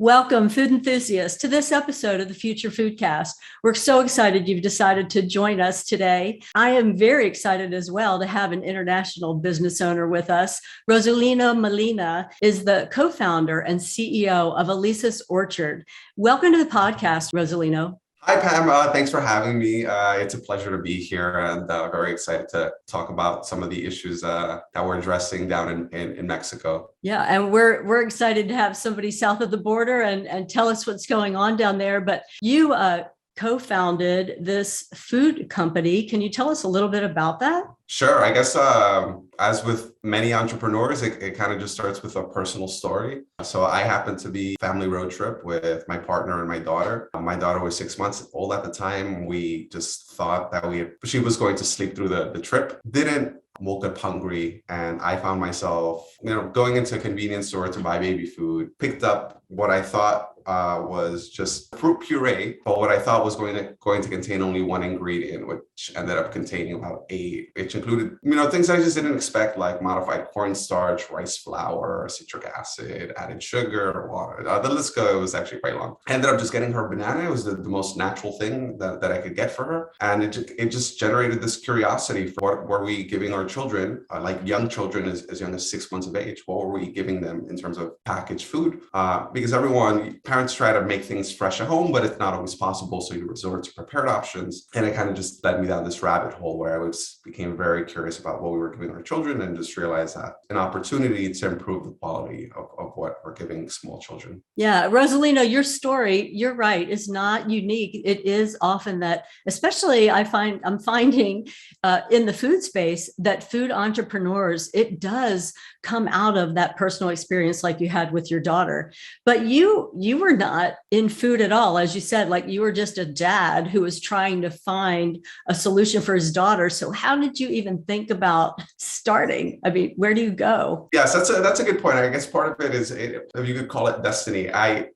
Welcome, food enthusiasts, to this episode of the Future Foodcast. We're so excited you've decided to join us today. I am very excited as well to have an international business owner with us. Rosalino Molina is the co-founder and CEO of Elisa's Orchard. Welcome to the podcast, Rosalino. Hi, Pam. Thanks for having me. It's a pleasure to be here and very excited to talk about some of the issues that we're addressing down in Mexico. Yeah, and we're excited to have somebody south of the border and tell us what's going on down there. But you co-founded this food company. Can you tell us a little bit about that? Sure. I guess as with many entrepreneurs, it kind of just starts with a personal story. So I happened to be family road trip with my partner and my daughter. My daughter was 6 months old at the time. We just thought that she was going to sleep through the trip. Didn't. Woke up hungry, and I found myself, going into a convenience store to buy baby food. Picked up what I thought was just fruit puree, but what I thought was going to contain only one ingredient, which ended up containing about 8, which included, things I just didn't expect, like modified cornstarch, rice flour, citric acid, added sugar, water. The list was actually quite long. I ended up just getting her a banana. It was the most natural thing that I could get for her. And it just generated this curiosity for what were we giving our children, like young children as young as 6 months of age, what were we giving them in terms of packaged food? Because parents try to make things fresh at home, but it's not always possible. So you resort to prepared options. And it kind of just led me down this rabbit hole where I became very curious about what we were giving our children and just realized that an opportunity to improve the quality of what we're giving small children. Yeah, Rosalino, your story, you're right, is not unique. It is often that, especially I'm finding in the food space, that food entrepreneurs, it does come out of that personal experience like you had with your daughter. But you were not in food at all. As you said, like you were just a dad who was trying to find a solution for his daughter. So how did you even think about starting? I mean, where do you go? Yes, that's a good point. I guess part of it is, if you could call it destiny.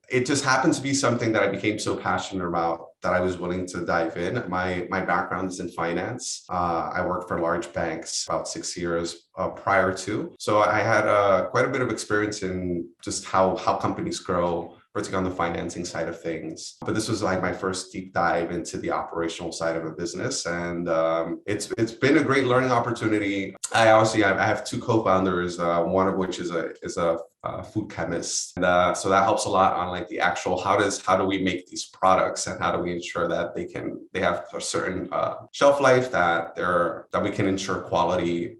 It just happened to be something that I became so passionate about that I was willing to dive in. My background is in finance. I worked for large banks about 6 years prior to. So I had quite a bit of experience in just how companies grow, particularly on the financing side of things. But this was like my first deep dive into the operational side of a business. And it's been a great learning opportunity. I have 2 co-founders, one of which is a food chemist. And so that helps a lot on like the actual, how do we make these products and how do we ensure that they have a certain shelf life, that we can ensure quality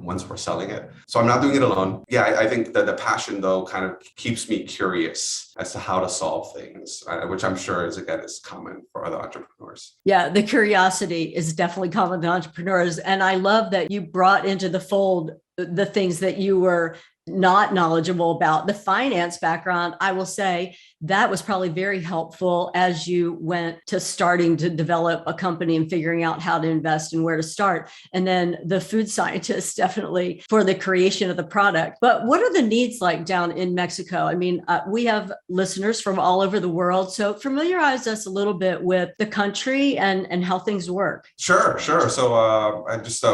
once we're selling it. So I'm not doing it alone. Yeah, I think that the passion though kind of keeps me curious as to how to solve things, which I'm sure is common for other entrepreneurs. Yeah, the curiosity is definitely common to entrepreneurs. And I love that you brought into the fold the things that you were not knowledgeable about. The finance background, I will say that was probably very helpful as you went to starting to develop a company and figuring out how to invest and where to start. And then the food scientists definitely for the creation of the product. But what are the needs like down in Mexico? I mean, we have listeners from all over the world. So familiarize us a little bit with the country and how things work. Sure. So just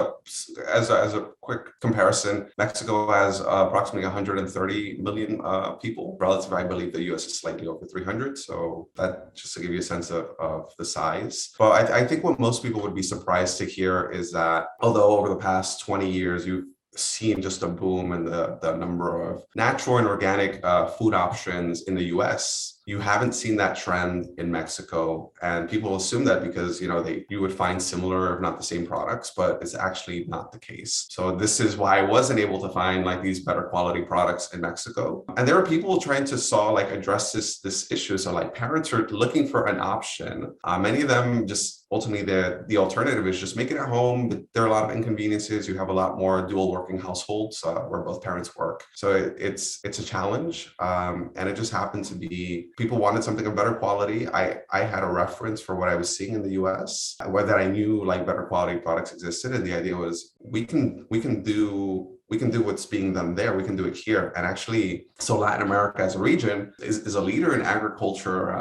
as a quick comparison, Mexico has approximately 130 million people. Relative, I believe the US is slightly over 300. So that just to give you a sense of the size. But I think what most people would be surprised to hear is that although over the past 20 years, you've seen just a boom in the number of natural and organic food options in the US, you haven't seen that trend in Mexico. And people assume that because, you would find similar, if not the same products, but it's actually not the case. So this is why I wasn't able to find like these better quality products in Mexico. And there are people trying to address this issue. So like parents are looking for an option. Many of them just ultimately the alternative is just make it at home. But there are a lot of inconveniences. You have a lot more dual working households where both parents work. So it's a challenge. And it just happened to be people wanted something of better quality. I had a reference for what I was seeing in the US, whether I knew like better quality products existed. And the idea was we can do what's being done there. We can do it here. And actually, so Latin America as a region is a leader in agriculture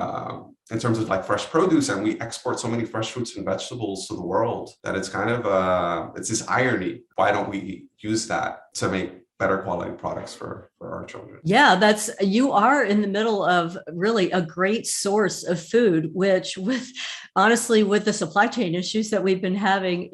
in terms of like fresh produce. And we export so many fresh fruits and vegetables to the world that it's kind of, it's this irony. Why don't we use that to make better quality products for our children. Yeah, you are in the middle of really a great source of food, which honestly, with the supply chain issues that we've been having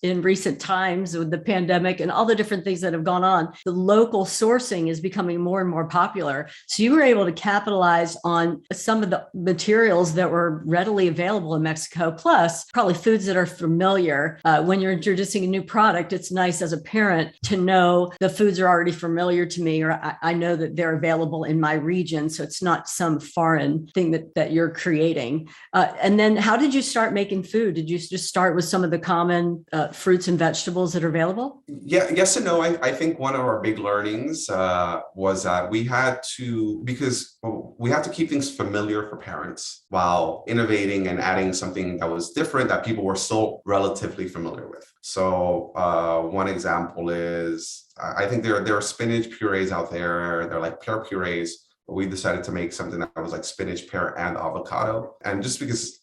in recent times with the pandemic and all the different things that have gone on, the local sourcing is becoming more and more popular. So you were able to capitalize on some of the materials that were readily available in Mexico, plus probably foods that are familiar. When you're introducing a new product, it's nice as a parent to know the foods are already familiar to me, or I know that they're available in my region. So it's not some foreign thing that you're creating. And then how did you start making food? Did you just start with some of the common fruits and vegetables that are available? Yeah, yes and no. I think one of our big learnings was that we had to keep things familiar for parents while innovating and adding something that was different that people were still relatively familiar with. So one example is, I think there are spinach purees out there. They're like pear purees. But we decided to make something that was like spinach, pear, and avocado. And just because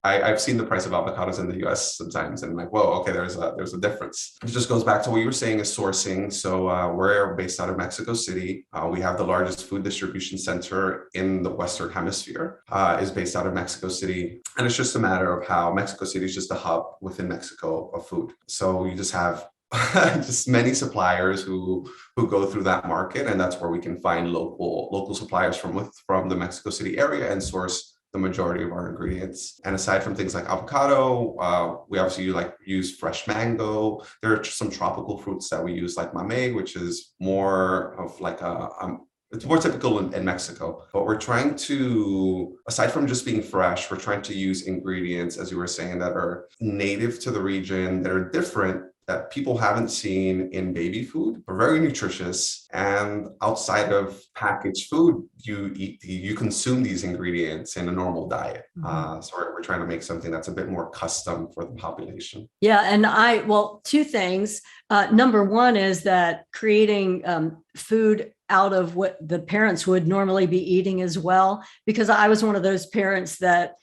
I've seen the price of avocados in the US sometimes, and I'm like, whoa, okay, there's a difference. It just goes back to what you were saying is sourcing. So we're based out of Mexico City. We have the largest food distribution center in the Western Hemisphere, is based out of Mexico City. And it's just a matter of how Mexico City is just a hub within Mexico of food. So you just have just many suppliers who go through that market, and that's where we can find local suppliers from the Mexico City area and source the majority of our ingredients. And aside from things like avocado, we obviously use fresh mango. There are some tropical fruits that we use, like mamey, which is more of like it's more typical in Mexico, but we're trying to, aside from just being fresh, we're trying to use ingredients, as you were saying, that are native to the region, that are different, that people haven't seen in baby food, are very nutritious. And outside of packaged food, you consume these ingredients in a normal diet. Mm-hmm. So we're trying to make something that's a bit more custom for the population. Yeah. And two things. Number one is that creating food out of what the parents would normally be eating as well, because I was one of those parents that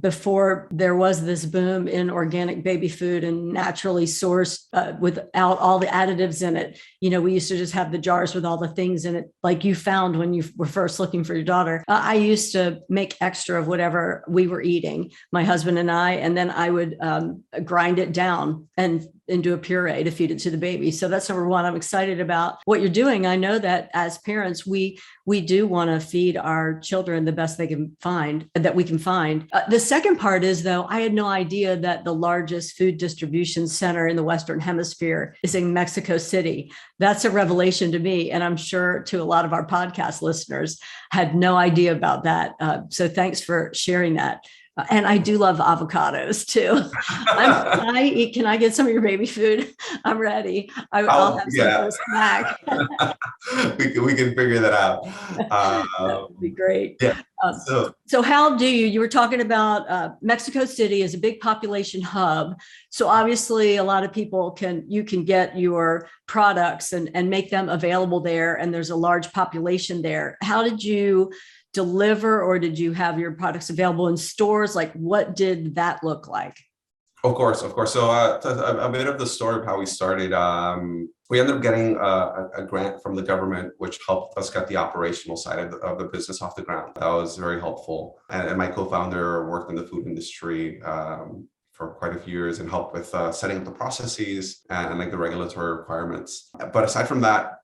before there was this boom in organic baby food and naturally sourced without all the additives in it, we used to just have the jars with all the things in it, like you found when you were first looking for your daughter. I used to make extra of whatever we were eating, my husband and I, and then I would grind it down and do a puree to feed it to the baby. So that's number one. I'm excited about what you're doing. I know that as parents, we do want to feed our children the best that we can find. The second part is, though, I had no idea that the largest food distribution center in the Western Hemisphere is in Mexico City. That's a revelation to me. And I'm sure to a lot of our podcast listeners had no idea about that. So thanks for sharing that. And I do love avocados too. Can I get some of your baby food? I'm ready. I'll have some for a snack. we can figure that out. That would be great. Yeah. So how do you were talking about Mexico City is a big population hub. So obviously a lot of people can get your products and make them available there. And there's a large population there. How did you deliver, or did you have your products available in stores? Like, what did that look like? Of course. So a bit of the story of how we started. We ended up getting a grant from the government, which helped us get the operational side of the business off the ground. That was very helpful. And my co-founder worked in the food industry for quite a few years and helped with setting up the processes and like the regulatory requirements. But aside from that,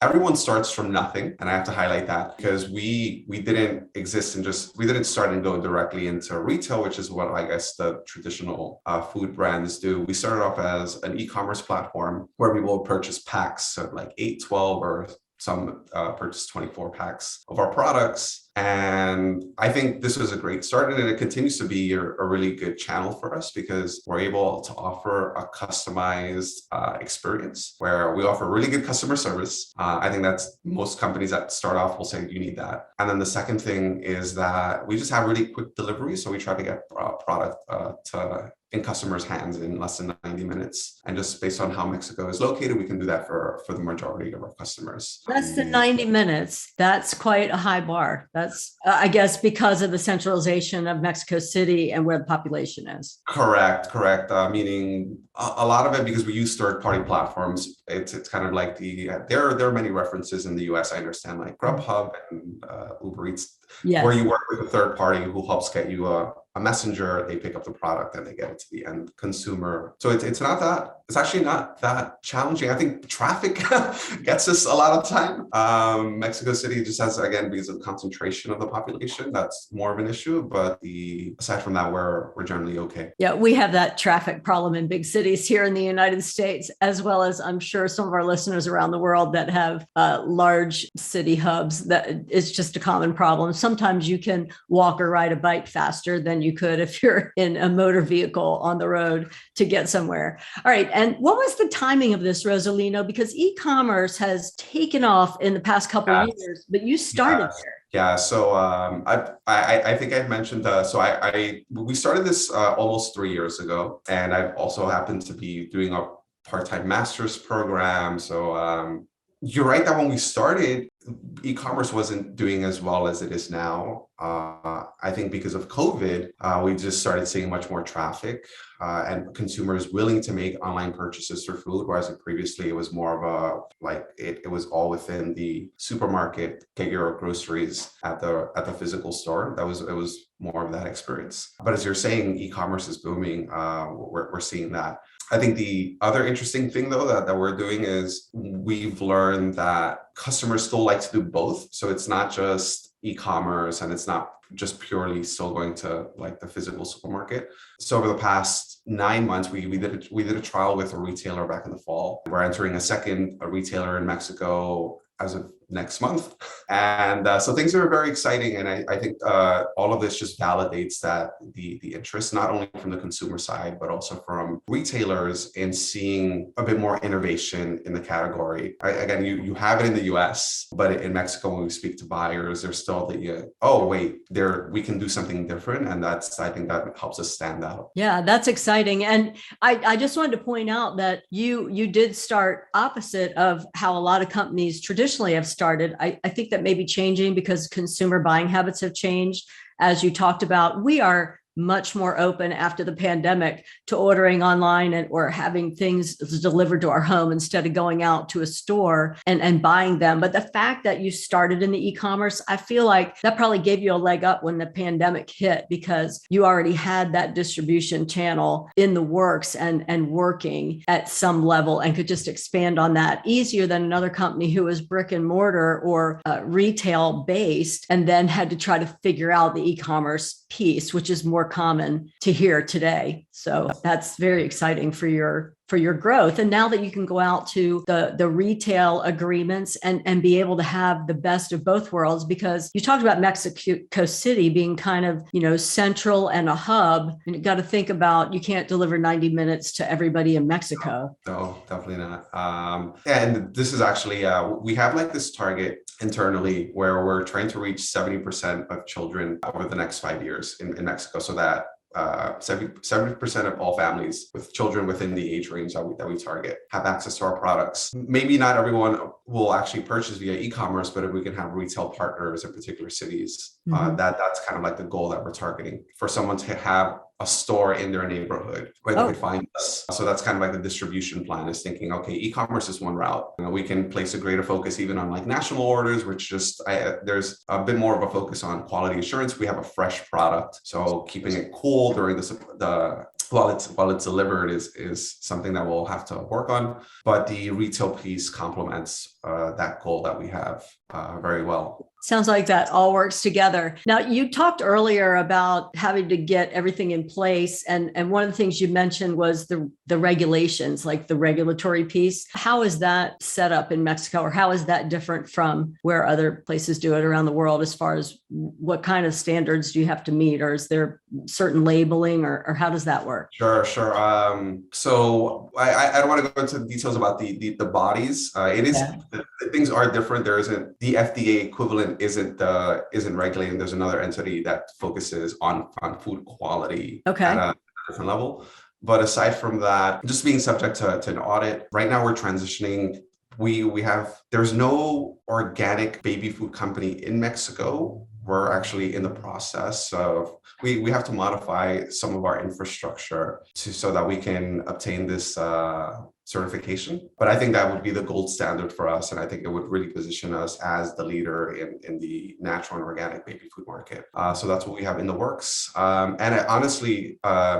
everyone starts from nothing, and I have to highlight that because we didn't start and go directly into retail, which is what I guess the traditional food brands do. We started off as an e-commerce platform where people would purchase packs of like 8, 12, or some purchase 24 packs of our products. And I think this was a great start, and it continues to be a really good channel for us because we're able to offer a customized experience where we offer really good customer service. I think that's most companies that start off will say you need that. And then the second thing is that we just have really quick delivery. So we try to get product in customers' hands in less than 90 minutes. And just based on how Mexico is located, we can do that for the majority of our customers. Less than 90 minutes. That's quite a high bar. That's, I guess, because of the centralization of Mexico City and where the population is. Correct. Meaning a lot of it, because we use third-party platforms. It's kind of like there are many references in the US. I understand, like Grubhub and Uber Eats, where Yes. you work with a third party who helps get you a messenger. They pick up the product and they get it to the end consumer. So it's actually not that challenging. I think traffic gets us a lot of time. Mexico City just has, again, because of the concentration of the population, that's more of an issue. But aside from that, we're generally okay. Yeah, we have that traffic problem in big cities here in the United States, as well as I'm sure some of our listeners around the world that have large city hubs. That it's just a common problem. Sometimes you can walk or ride a bike faster than you could if you're in a motor vehicle on the road to get somewhere. All right. And what was the timing of this, Rosalino? Because e-commerce has taken off in the past couple of years, but you started there. Yeah, so I think I mentioned we started this almost 3 years ago, and I've also happened to be doing a part-time master's program. So you're right that when we started, e-commerce wasn't doing as well as it is now. I think because of COVID, we just started seeing much more traffic and consumers willing to make online purchases for food, whereas previously it was more of it was all within the supermarket, get your groceries at the physical store. It was more of that experience. But as you're saying, e-commerce is booming. We're seeing that. I think the other interesting thing, though, that we're doing is we've learned that customers still like to do both. So it's not just e-commerce and it's not just purely still going to like the physical supermarket. So over the past 9 months, we did a trial with a retailer back in the fall. We're entering a retailer in Mexico as of next month. And so things are very exciting. And I think all of this just validates that the interest, not only from the consumer side, but also from retailers in seeing a bit more innovation in the category. Again, you have it in the US, but in Mexico, when we speak to buyers, there's still we can do something different. And I think that helps us stand out. Yeah, that's exciting. And I just wanted to point out that you did start opposite of how a lot of companies traditionally have started. I think that may be changing because consumer buying habits have changed. As you talked about, we are much more open after the pandemic to ordering online or having things delivered to our home instead of going out to a store and buying them. But the fact that you started in the e-commerce, I feel like that probably gave you a leg up when the pandemic hit because you already had that distribution channel in the works and working at some level and could just expand on that easier than another company who was brick and mortar or retail based and then had to try to figure out the e-commerce piece, which is more common to hear today. So that's very exciting for your growth. And now that you can go out to the retail agreements and be able to have the best of both worlds, because you talked about Mexico City being kind of, central and a hub. And you got to think about, you can't deliver 90 minutes to everybody in Mexico. No, definitely not. And this is actually, we have like this target internally where we're trying to reach 70% of children over the next 5 years in Mexico. So that 70% of all families with children within the age range that we target have access to our products. Maybe not everyone will actually purchase via e-commerce, but if we can have retail partners in particular cities, that's kind of like the goal that we're targeting, for someone to have a store in their neighborhood where they could find us. So that's kind of like the distribution plan, is thinking, okay, e-commerce is one route. We can place a greater focus even on like national orders, which there's a bit more of a focus on quality assurance. We have a fresh product, so keeping it cool during while it's delivered is something that we'll have to work on. But the retail piece complements that goal that we have very well. Sounds like that all works together. Now, you talked earlier about having to get everything in place. And one of the things you mentioned was the regulations, like the regulatory piece. How is that set up in Mexico, or how is that different from where other places do it around the world, as far as what kind of standards do you have to meet, or is there certain labeling, or how does that work? Sure. So I don't want to go into the details about the bodies. Things are different. There isn't the FDA equivalent isn't regulating. There's another entity that focuses on food quality at a different level. But aside from that, just being subject to an audit. Right now, we're transitioning. There's no organic baby food company in Mexico we're actually in the process of, we have to modify some of our infrastructure so that we can obtain this certification. But I think that would be the gold standard for us. And I think it would really position us as the leader in the natural and organic baby food market. So that's what we have in the works. Honestly,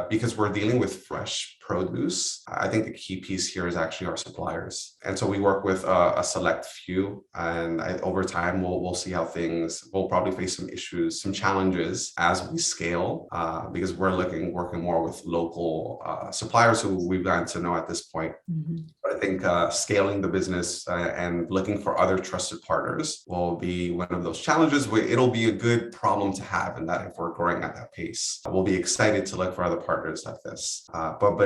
because we're dealing with fresh produce, I think the key piece here is actually our suppliers. And so we work with a select few, and over time, we'll see how we'll probably face some issues, some challenges as we scale, because we're working more with local suppliers who we've gotten to know at this point. Mm-hmm. But I think scaling the business and looking for other trusted partners will be one of those challenges. It'll be a good problem to have, in that if we're growing at that pace, we'll be excited to look for other partners like this. But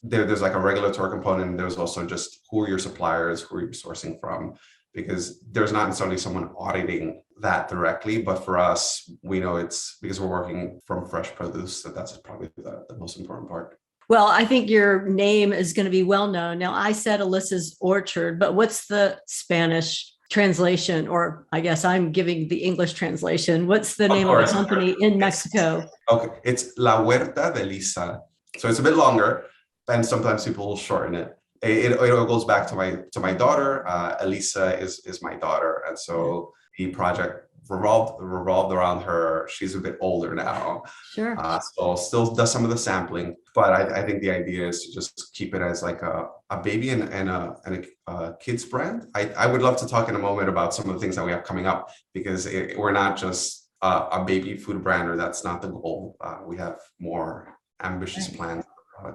there's like a regulatory component. And there's also just who are your suppliers, who are you sourcing from, because there's not necessarily someone auditing that directly. But for us, we know it's because we're working from fresh produce, that's probably the most important part. Well, I think your name is going to be well known. Now, I said Elisa's Orchard, but what's the Spanish translation? Or I guess I'm giving the English translation. What's the name of the company in Mexico? Okay, it's La Huerta de Elisa. So it's a bit longer, and sometimes people will shorten it. It goes back to my daughter. Elisa is my daughter, and so the project revolved around her. She's a bit older now. Sure. So still does some of the sampling, but I think the idea is to just keep it as like a baby and a kids brand. I would love to talk in a moment about some of the things that we have coming up, because we're not just a baby food brand, or that's not the goal. We have more ambitious plans.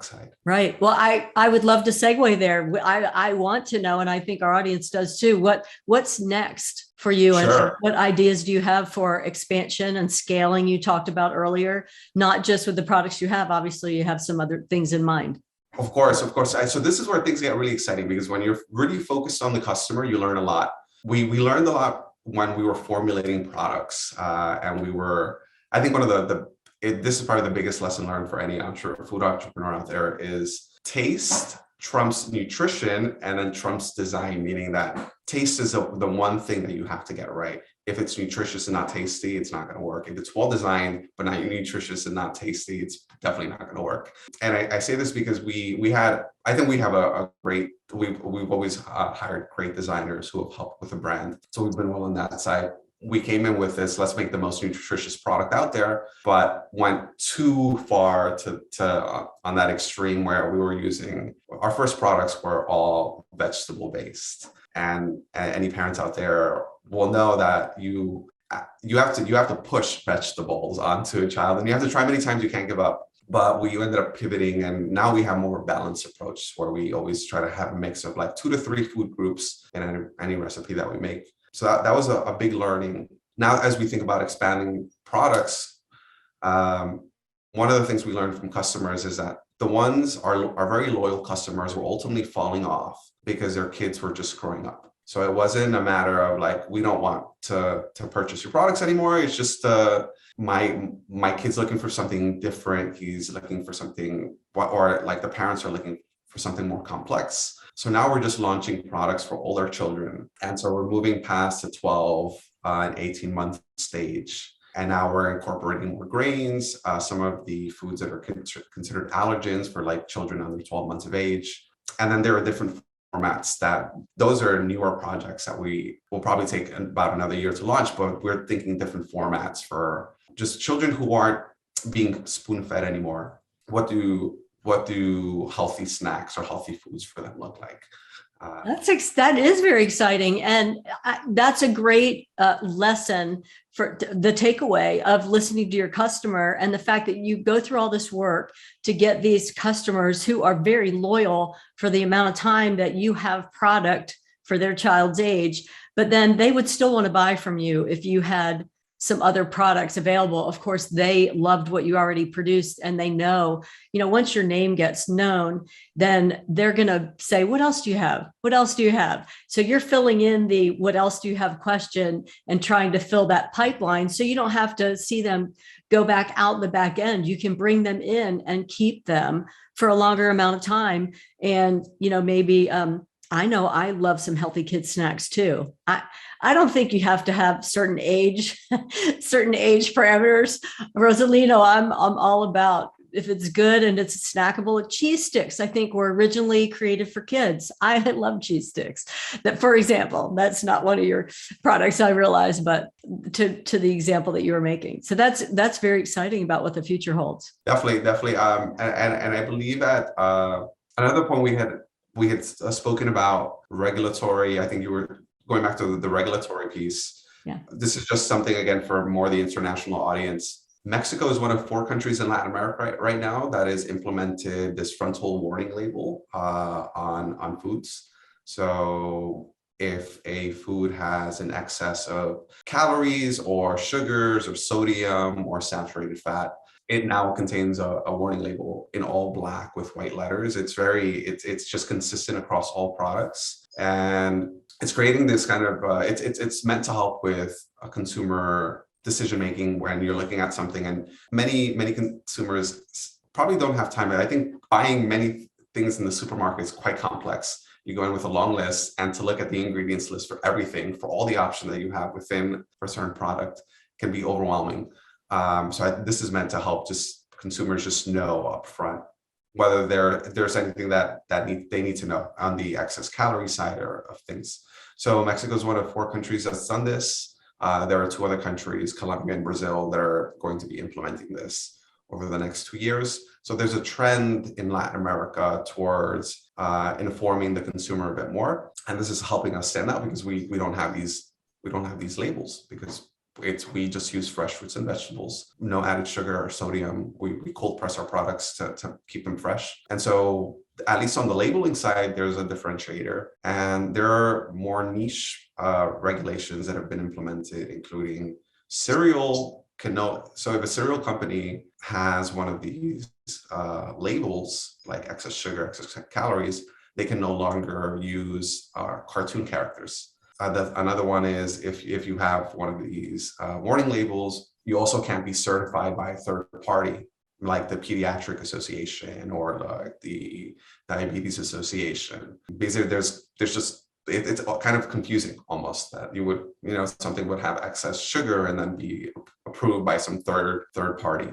Side. Right. Well, I would love to segue there. I want to know, and I think our audience does too, what's next for you? Sure. And what ideas do you have for expansion and scaling you talked about earlier, not just with the products you have, obviously you have some other things in mind. Of course. So this is where things get really exciting, because when you're really focused on the customer, you learn a lot. We learned a lot when we were formulating products, and I think one of this is probably the biggest lesson learned for any food entrepreneur out there is taste trumps nutrition and then trumps design, meaning that taste is the one thing that you have to get right. If it's nutritious and not tasty, it's not going to work. If it's well designed, but not nutritious and not tasty, it's definitely not going to work. And I say this because we've always hired great designers who have helped with the brand. So we've been well on that side. We came in with this, let's make the most nutritious product out there, but went too far to on that extreme where we were using, our first products were all vegetable based. And any parents out there will know that you have to push vegetables onto a child, and you have to try many times, you can't give up. But we ended up pivoting, and now we have more balanced approach where we always try to have a mix of like 2 to 3 food groups in any recipe that we make. So that was a big learning. Now, as we think about expanding products, one of the things we learned from customers is that the ones are very loyal customers were ultimately falling off because their kids were just growing up. So it wasn't a matter of like, we don't want to purchase your products anymore. It's just my kid's looking for something different. He's looking for something, or like the parents are looking for something more complex. So now we're just launching products for older children. And so we're moving past the 12 and 18-month stage. And now we're incorporating more grains, some of the foods that are considered allergens for like children under 12 months of age. And then there are different formats those are newer projects that we will probably take about another year to launch, but we're thinking different formats for just children who aren't being spoon-fed anymore. What do healthy snacks or healthy foods for them look like? That is very exciting. And that's a great lesson for the takeaway of listening to your customer, and the fact that you go through all this work to get these customers who are very loyal for the amount of time that you have product for their child's age, but then they would still want to buy from you if you had some other products available. Of course, they loved what you already produced, and they know, once your name gets known, then they're going to say, what else do you have? What else do you have? So you're filling in the what else do you have question and trying to fill that pipeline. So you don't have to see them go back out the back end. You can bring them in and keep them for a longer amount of time. And, maybe I know I love some healthy kid snacks too. I don't think you have to have certain age, certain age parameters. Rosalino, I'm all about if it's good and it's snackable. Cheese sticks, I think, were originally created for kids. I love cheese sticks. That, for example, that's not one of your products, I realize, but to the example that you were making. So that's very exciting about what the future holds. Definitely. And I believe that another point we had spoken about regulatory. I think you were going back to the regulatory piece. Yeah. This is just something, again, for more the international audience. Mexico is one of 4 countries in Latin America right now that has implemented this frontal warning label on foods. So if a food has an excess of calories or sugars or sodium or saturated fat, it now contains a warning label in all black with white letters. It's just consistent across all products, and it's creating this kind of it's meant to help with a consumer decision making when you're looking at something. And many consumers probably don't have time. I think buying many things in the supermarket is quite complex. You go in with a long list, and to look at the ingredients list for everything, for all the options that you have within for a certain product, can be overwhelming. This is meant to help just consumers just know upfront whether there's anything that they need to know on the excess calorie side of things. So Mexico is one of 4 countries that's done this. There are 2 other countries, Colombia and Brazil, that are going to be implementing this over the next 2 years. So there's a trend in Latin America towards informing the consumer a bit more, and this is helping us stand out because we don't have these labels, because we just use fresh fruits and vegetables, no added sugar or sodium. We cold press our products to keep them fresh. And so at least on the labeling side, there's a differentiator, and there are more niche regulations that have been implemented, including cereal cannot. So if a cereal company has one of these labels, like excess sugar, excess calories, they can no longer use cartoon characters. Another one is if you have one of these warning labels, you also can't be certified by a third party, like the Pediatric Association or like the Diabetes Association. Basically, it's kind of confusing almost that you would, something would have excess sugar and then be approved by some third party.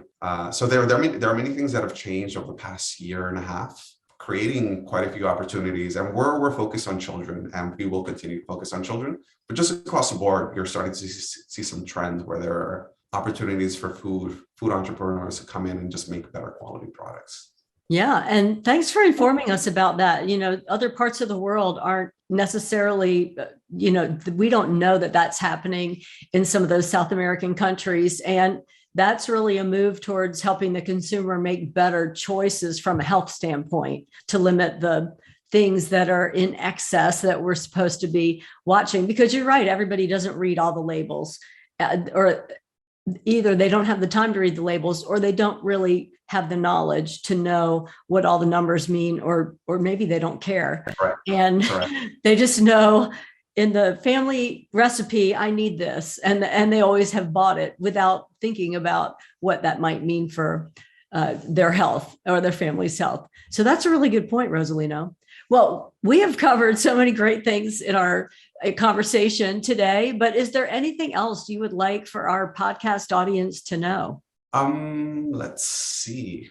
So there are many things that have changed over the past year and a half, creating quite a few opportunities. And we're focused on children, and we will continue to focus on children. But just across the board, you're starting to see some trends where there are opportunities for food entrepreneurs to come in and just make better quality products. Yeah. And thanks for informing us about that. Other parts of the world aren't necessarily, we don't know that that's happening in some of those South American countries. And that's really a move towards helping the consumer make better choices from a health standpoint to limit the things that are in excess that we're supposed to be watching. Because you're right, everybody doesn't read all the labels, or either they don't have the time to read the labels, or they don't really have the knowledge to know what all the numbers mean, or maybe they don't care. Correct. And Correct. They just know in the family recipe, I need this. And they always have bought it without thinking about what that might mean for their health or their family's health. So that's a really good point, Rosalino. Well, we have covered so many great things in our conversation today, but is there anything else you would like for our podcast audience to know? Let's see.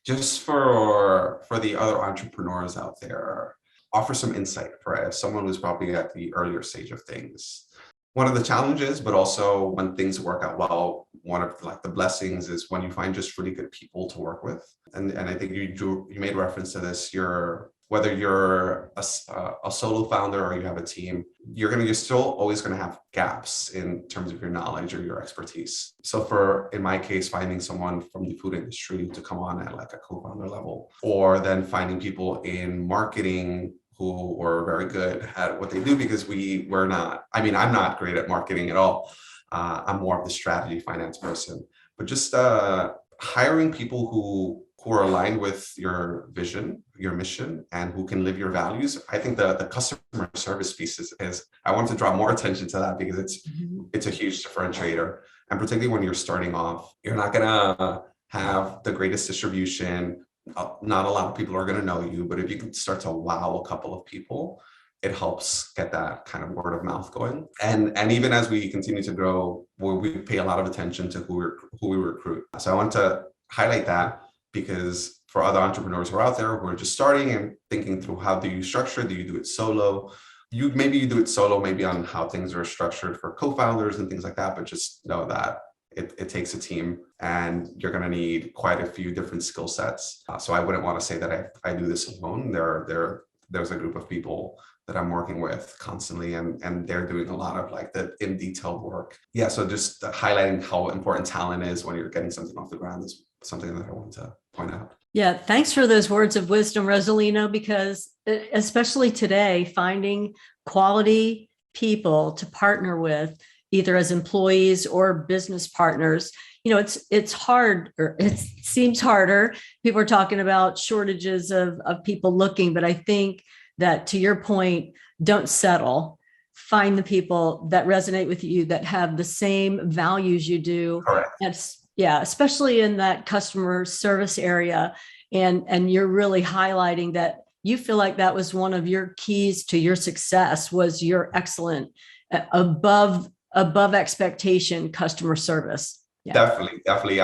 Just for the other entrepreneurs out there, offer some insight for someone who's probably at the earlier stage of things. One of the challenges, but also when things work out well, one of the blessings is when you find just really good people to work with. And I think you made reference to this. Whether you're a solo founder or you have a team, you're still always going to have gaps in terms of your knowledge or your expertise. So in my case, finding someone from the food industry to come on at like a co-founder level, or then finding people in marketing who were very good at what they do, because I'm not great at marketing at all. I'm more of the strategy finance person, but just hiring people who are aligned with your vision, your mission, and who can live your values. I think the customer service piece is I want to draw more attention to that, because it's a huge differentiator. And particularly when you're starting off, you're not gonna have the greatest distribution. Not a lot of people are going to know you, but if you can start to wow a couple of people, it helps get that kind of word of mouth going. And even as we continue to grow, we pay a lot of attention to who we recruit. So I want to highlight that, because for other entrepreneurs who are out there who are just starting and thinking through, how do you structure? Do you do it solo? Maybe you do it solo, maybe on how things are structured for co-founders and things like that, but just know that it takes a team, and you're going to need quite a few different skill sets. So I wouldn't want to say that I do this alone. There's a group of people that I'm working with constantly, and they're doing a lot of like the in detail work. Yeah, so just highlighting how important talent is when you're getting something off the ground is something that I want to point out. Yeah, thanks for those words of wisdom, Rosalino, because especially today, finding quality people to partner with, either as employees or business partners, it's hard, or it seems harder. People are talking about shortages of people looking, but I think that, to your point, don't settle. Find the people that resonate with you, that have the same values you do. Correct. Yeah, especially in that customer service area. And you're really highlighting that you feel like that was one of your keys to your success, was your excellent, above expectation customer service. Yeah. Definitely.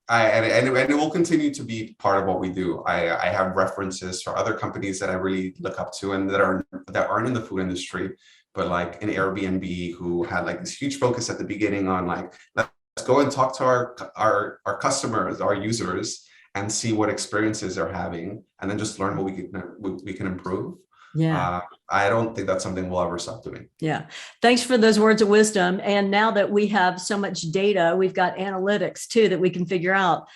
And it will continue to be part of what we do. I have references for other companies that I really look up to, and that aren't in the food industry, but like an Airbnb, who had like this huge focus at the beginning on like, let's go and talk to our customers, our users, and see what experiences they're having, and then just learn what we can improve. Yeah. I don't think that's something we'll ever stop doing. Yeah. Thanks for those words of wisdom. And now that we have so much data, we've got analytics too, that we can figure out,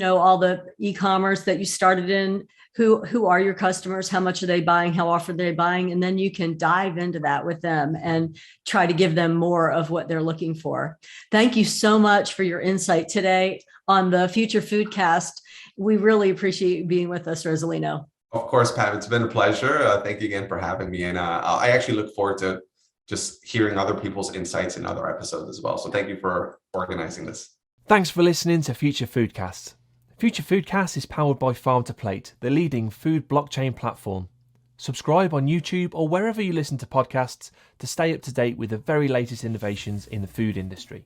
all the e-commerce that you started in, who are your customers, how much are they buying, how often are they buying, and then you can dive into that with them and try to give them more of what they're looking for. Thank you so much for your insight today on the Future Foodcast. We really appreciate you being with us, Rosalino. Of course, Pam, it's been a pleasure. Thank you again for having me. And I actually look forward to just hearing other people's insights in other episodes as well. So thank you for organizing this. Thanks for listening to Future Foodcast. Future Foodcast is powered by Farm to Plate, the leading food blockchain platform. Subscribe on YouTube or wherever you listen to podcasts to stay up to date with the very latest innovations in the food industry.